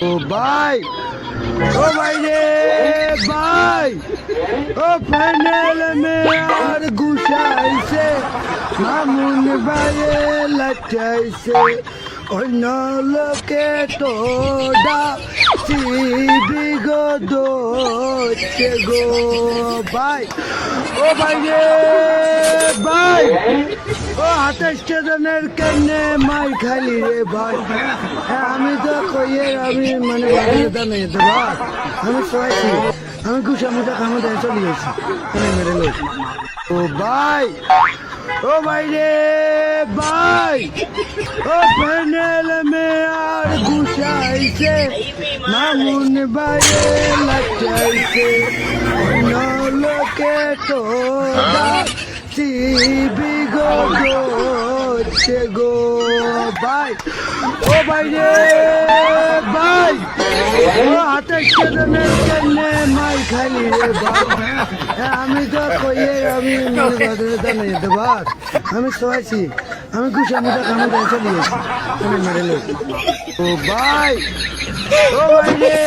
ও ভাই, ও ভাই রে ভাই, ও ফাইনাল মে আর গুছাইছে, মামুন ভাইয়ে লাচাইছে, অন্য লোকে তোডা সিবি গো দোচ্ছে গো ভাই, ও ভাই রে ভাই, ও 28 জনের কেনে মাই খালি রে ভাই। হ্যাঁ আমি তো কইয়ে আমি মানে বাড়িতে নেই তো ভাই, আমি শোয়াইছি, আমি গুছা মুটা খামো দেয় চলে গেছি, আমি মেরে লোক। ও ভাই, ও ভাই রে ভাই, ও ফাইনাল মে আর গুছাইছে, মামুন ভাইয়ে লাচাইছে, অন্য লোকে তো সিবি গো দোচ্ছে গো ভাই, ও ভাই রে ভাই, ও 28 জনের কেনে মাই খালি রে ভাই। হ্যাঁ আমি তো কইয়ে আমি বাজারে নেই তো ভাই, আমি শোয়াইছি, আমি গুছা মুটা খামো দেয় চলে গেছি, আমি মেরে লোক। ও ভাই, ও ভাই রে